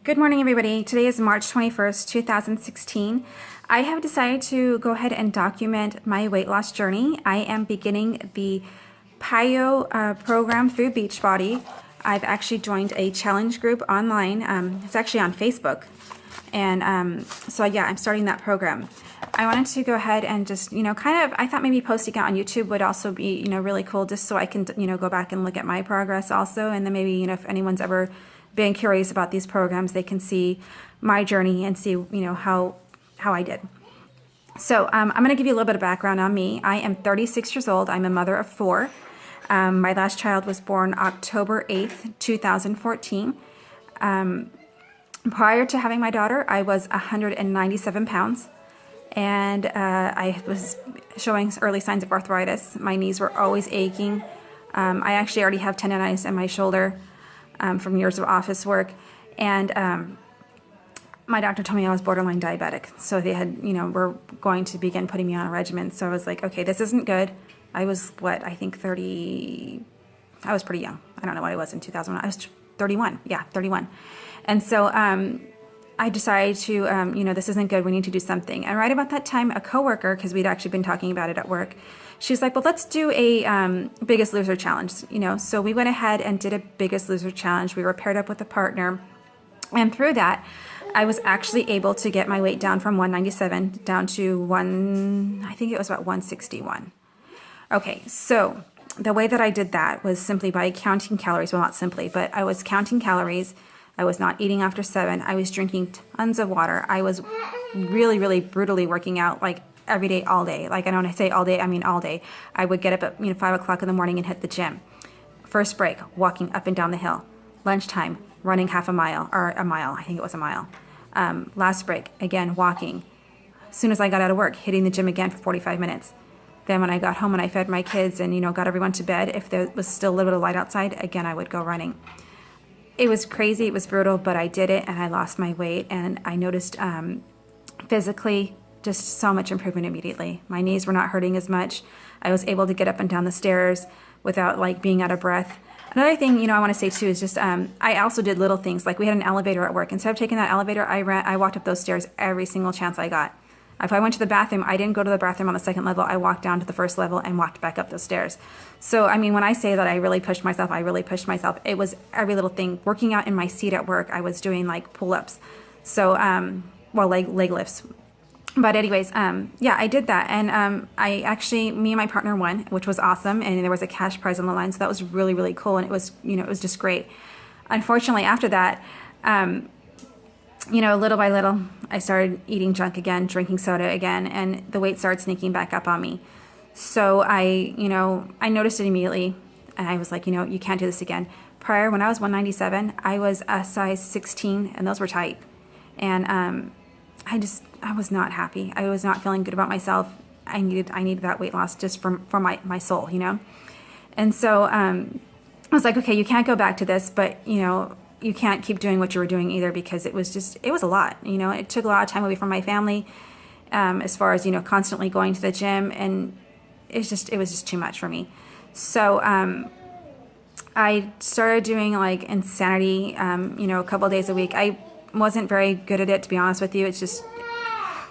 Good morning, everybody. Today is March 21st, 2016. I have decided to go ahead and document my weight loss journey. I am beginning the Piyo program through Beachbody. I've actually joined a challenge group online. It's actually on Facebook. And so yeah, I'm starting that program. I wanted to go ahead and just, I thought maybe posting it on YouTube would also be, really cool, just so I can, go back and look at my progress also. And then maybe, if anyone's ever been curious about these programs, they can see my journey and see, how I did. So I'm going to give you a little bit of background on me. I am 36 years old. I'm a mother of 4. My last child was born October 8th, 2014. Prior to having my daughter, I was 197 pounds. And I was showing early signs of arthritis. My knees were always aching. I actually already have tendonitis in my shoulder from years of office work. And my doctor told me I was borderline diabetic. So they had, were going to begin putting me on a regimen. So I was like, okay, this isn't good. I was, 30, I was pretty young. I don't know what I was in 2001. I was 31. Yeah, 31. And so I decided to, this isn't good. We need to do something. And right about that time, a coworker, because we'd actually been talking about it at work, she's like, well, let's do a Biggest Loser challenge. So we went ahead and did a Biggest Loser challenge. We were paired up with a partner. And through that, I was actually able to get my weight down from 197 down to I think it was about 161. Okay, so the way that I did that was simply by counting calories. Well, not simply, but I was counting calories. I was not eating after 7. I was drinking tons of water. I was really, really brutally working out like every day, all day. Like, and when I say all day, I mean all day. I would get up at 5 o'clock in the morning and hit the gym. First break, walking up and down the hill. Lunchtime, running half a mile, or a mile. I think it was a mile. Last break, again, walking. As soon as I got out of work, hitting the gym again for 45 minutes. Then when I got home and I fed my kids and, got everyone to bed, if there was still a little bit of light outside, again, I would go running. It was crazy, it was brutal, but I did it and I lost my weight, and I noticed physically just so much improvement immediately. My knees were not hurting as much. I was able to get up and down the stairs without being out of breath. Another thing, I want to say too is just I also did little things. Like we had an elevator at work. Instead of taking that elevator, I walked up those stairs every single chance I got. If I went to the bathroom, I didn't go to the bathroom on the second level. I walked down to the first level and walked back up those stairs. So, when I say that I really pushed myself, I really pushed myself. It was every little thing. Working out in my seat at work, I was doing pull-ups. So, leg lifts. But anyways, yeah, I did that. And me and my partner won, which was awesome. And there was a cash prize on the line. So that was really, really cool. And it was, it was just great. Unfortunately, after that, little by little, I started eating junk again, drinking soda again, and the weight started sneaking back up on me. So I noticed it immediately, and I was like, you can't do this again. Prior, when I was 197, I was a size 16, and those were tight. And I was not happy. I was not feeling good about myself. I needed that weight loss just for my soul, And so I was like, okay, you can't go back to this, but you can't keep doing what you were doing either, because it was a lot. It took a lot of time away from my family, as far as, constantly going to the gym, and it was just too much for me. So I started doing insanity, a couple of days a week. I wasn't very good at it, to be honest with you. It's just,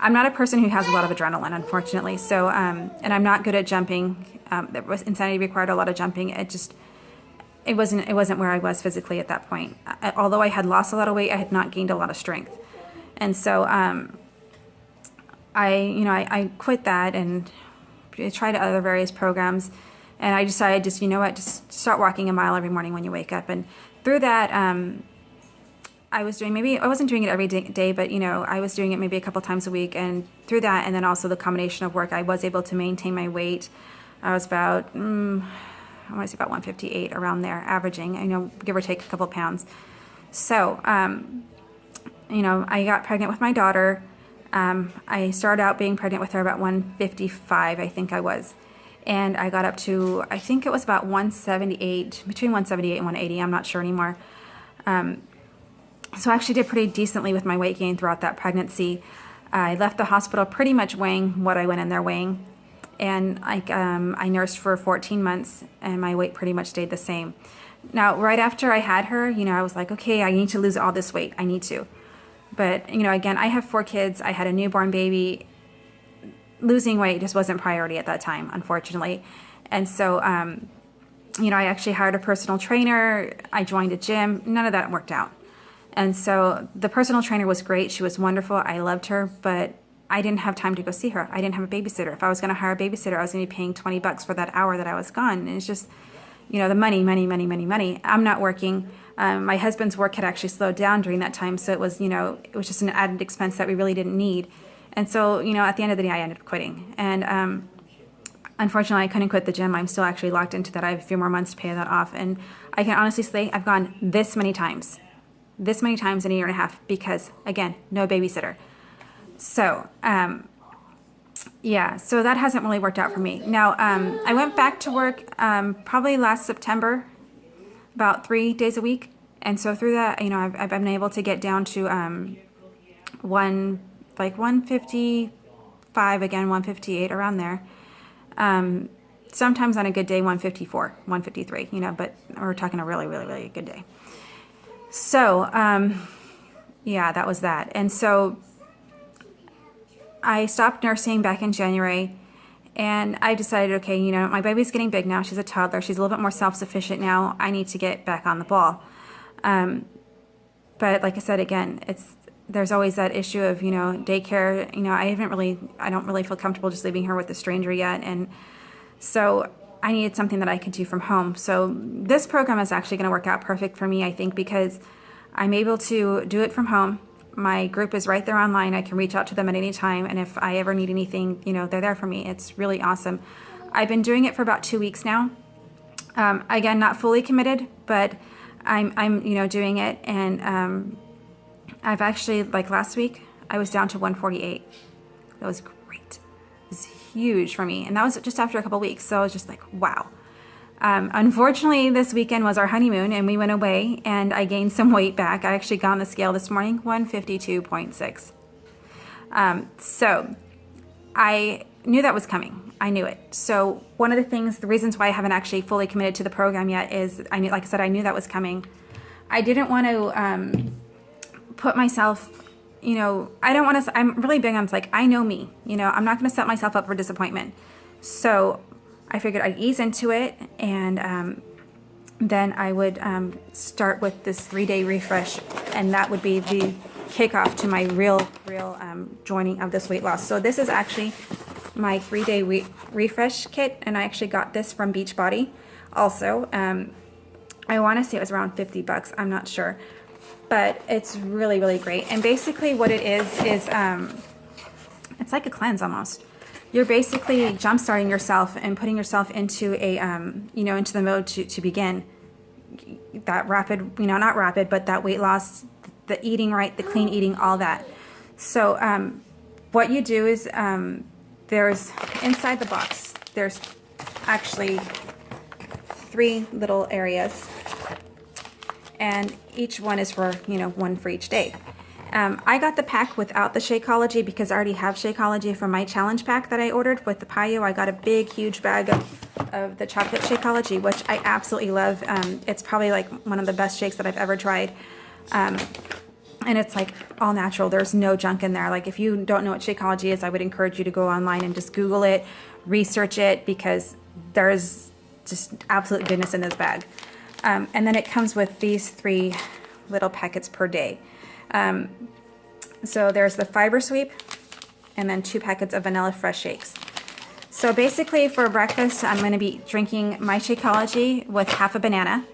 I'm not a person who has a lot of adrenaline, unfortunately. So, and I'm not good at jumping. Insanity required a lot of jumping. It wasn't where I was physically at that point. Although I had lost a lot of weight, I had not gained a lot of strength. And so I quit that and tried other various programs. And I decided just start walking a mile every morning when you wake up. And through that, I wasn't doing it every day, but I was doing it maybe a couple times a week. And through that, and then also the combination of work, I was able to maintain my weight. I was about I want to say about 158, around there, averaging, give or take a couple pounds. So, I got pregnant with my daughter. I started out being pregnant with her about 155, I think I was. And I got up to, I think it was about 178, between 178 and 180, I'm not sure anymore. So I actually did pretty decently with my weight gain throughout that pregnancy. I left the hospital pretty much weighing what I went in there weighing. And I nursed for 14 months, and my weight pretty much stayed the same. Now, right after I had her, I was like, okay, I need to lose all this weight. I need to. But, again, I have 4 kids. I had a newborn baby. Losing weight just wasn't priority at that time, unfortunately. And so, I actually hired a personal trainer. I joined a gym. None of that worked out. And so the personal trainer was great. She was wonderful. I loved her, but I didn't have time to go see her. I didn't have a babysitter. If I was going to hire a babysitter, I was going to be paying $20 for that hour that I was gone. And it's just, the money. I'm not working. My husband's work had actually slowed down during that time. So it was, it was just an added expense that we really didn't need. And so, at the end of the day, I ended up quitting. And unfortunately, I couldn't quit the gym. I'm still actually locked into that. I have a few more months to pay that off. And I can honestly say I've gone this many times in a year and a half because, again, no babysitter. So, so that hasn't really worked out for me. Now, I went back to work probably last September, about 3 days a week. And so through that, I've been able to get down to 155, again, 158, around there. Sometimes on a good day, 154, 153, but we're talking a really, really, really good day. So, that was that. And so I stopped nursing back in January, and I decided, okay, my baby's getting big now. She's a toddler. She's a little bit more self-sufficient now. I need to get back on the ball. But like I said, again, there's always that issue of, daycare. I don't really feel comfortable just leaving her with a stranger yet. And so I needed something that I could do from home. So this program is actually going to work out perfect for me, I think, because I'm able to do it from home. My group is right there online. I can reach out to them at any time. And if I ever need anything, they're there for me. It's really awesome. I've been doing it for about 2 weeks now. Again, not fully committed, but I'm doing it. And I've actually, like last week, I was down to 148. That was great. It was huge for me. And that was just after a couple weeks. So I was just like, wow. Unfortunately, this weekend was our honeymoon and we went away and I gained some weight back. I actually got on the scale this morning, 152.6. So I knew that was coming. I knew it. So one of the reasons why I haven't actually fully committed to the program yet is, I knew that was coming. I didn't want to put myself, I don't want to, I'm really big on, I know me, I'm not going to set myself up for disappointment. So I figured I'd ease into it, and then I would start with this 3-day refresh, and that would be the kickoff to my real joining of this weight loss. So this is actually my 3-day refresh kit, and I actually got this from Beachbody. Also, I want to say it was around $50. I'm not sure, but it's really, really great. And basically, what it is it's like a cleanse almost. You're basically jump-starting yourself and putting yourself into a, into the mode to begin that rapid, not rapid, but that weight loss, the eating right, the clean eating, all that. So what you do is there's, inside the box, there's actually 3 little areas, and each one is for, one for each day. I got the pack without the Shakeology because I already have Shakeology from my challenge pack that I ordered with the Piyo. I got a big, huge bag of the chocolate Shakeology, which I absolutely love. It's probably like one of the best shakes that I've ever tried. And it's like all natural. There's no junk in there. Like if you don't know what Shakeology is, I would encourage you to go online and just Google it, research it, because there's just absolute goodness in this bag. And then it comes with these 3 little packets per day. So there's the fiber sweep and then 2 packets of vanilla fresh shakes. So basically for breakfast, I'm going to be drinking my Shakeology with half a banana,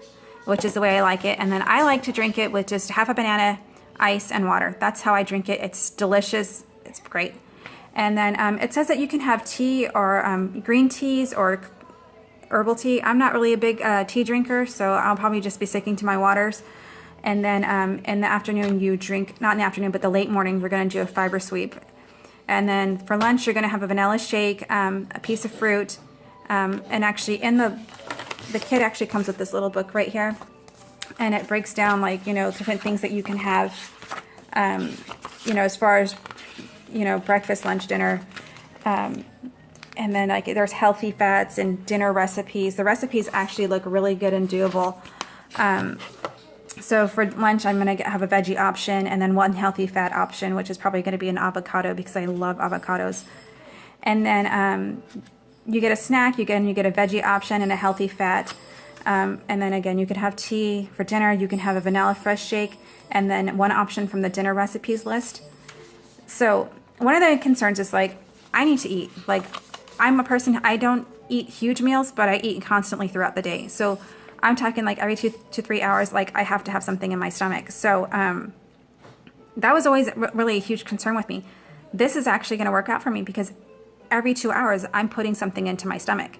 which is the way I like it. And then I like to drink it with just half a banana, ice, and water. That's how I drink it. It's delicious. It's great. And then it says that you can have tea or green teas or herbal tea. I'm not really a big tea drinker, so I'll probably just be sticking to my waters. And then in the afternoon you drink, not in the afternoon, but the late morning, we're going to do a fiber sweep. And then for lunch, you're going to have a vanilla shake, a piece of fruit, and actually in the kit actually comes with this little book right here. And it breaks down different things that you can have, as far as, breakfast, lunch, dinner. And then there's healthy fats and dinner recipes. The recipes actually look really good and doable. So for lunch, I'm going to have a veggie option and then one healthy fat option, which is probably going to be an avocado because I love avocados. And then you get a snack, you get a veggie option and a healthy fat. And then again, you could have tea for dinner. You can have a vanilla fresh shake and then one option from the dinner recipes list. So one of the concerns is like, I need to eat. Like, I'm a person, I don't eat huge meals, but I eat constantly throughout the day. So I'm talking like every 2 to 3 hours, like I have to have something in my stomach. So that was always really a huge concern with me. This is actually going to work out for me because every 2 hours I'm putting something into my stomach.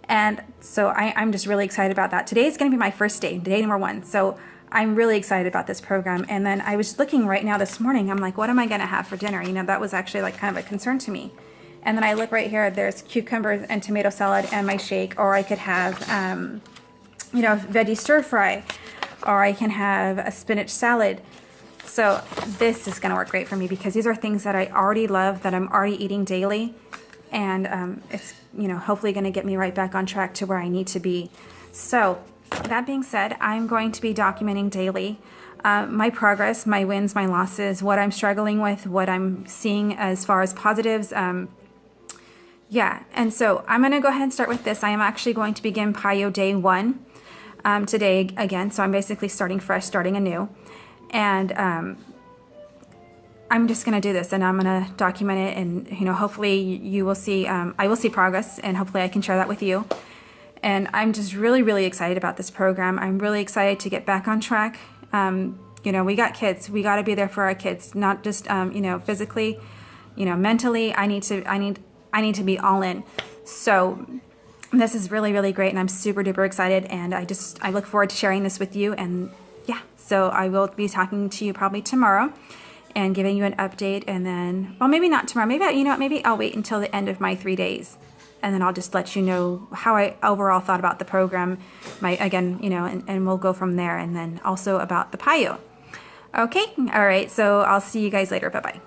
And so I'm just really excited about that. Today is going to be my first day number 1. So I'm really excited about this program. And then I was looking right now this morning, I'm like, what am I going to have for dinner? You know, that was actually like kind of a concern to me. And then I look right here, there's cucumbers and tomato salad and my shake, or I could have, you know, veggie stir fry, or I can have a spinach salad. So this is going to work great for me because these are things that I already love, that I'm already eating daily. And it's, you know, hopefully going to get me right back on track to where I need to be. So that being said, I'm going to be documenting daily my progress, my wins, my losses, what I'm struggling with, what I'm seeing as far as positives. Yeah, and so I'm going to go ahead and start with this. I am actually going to begin Piyo Day 1 today again. So I'm basically starting fresh, starting anew. And I'm just going to do this and I'm going to document it. And, you know, hopefully you will see, I will see progress and hopefully I can share that with you. And I'm just really, really excited about this program. I'm really excited to get back on track. You know, we got kids. We got to be there for our kids, not just, you know, physically, you know, mentally. I need to be all in. So this is really, really great. And I'm super duper excited. And I look forward to sharing this with you. And yeah, so I will be talking to you probably tomorrow and giving you an update. And then, well, maybe not tomorrow. Maybe, you know, maybe I'll wait until the end of my 3 days. And then I'll just let you know how I overall thought about the program, again, you know, and we'll go from there. And then also about the Piyo. Okay. All right. So I'll see you guys later. Bye-bye.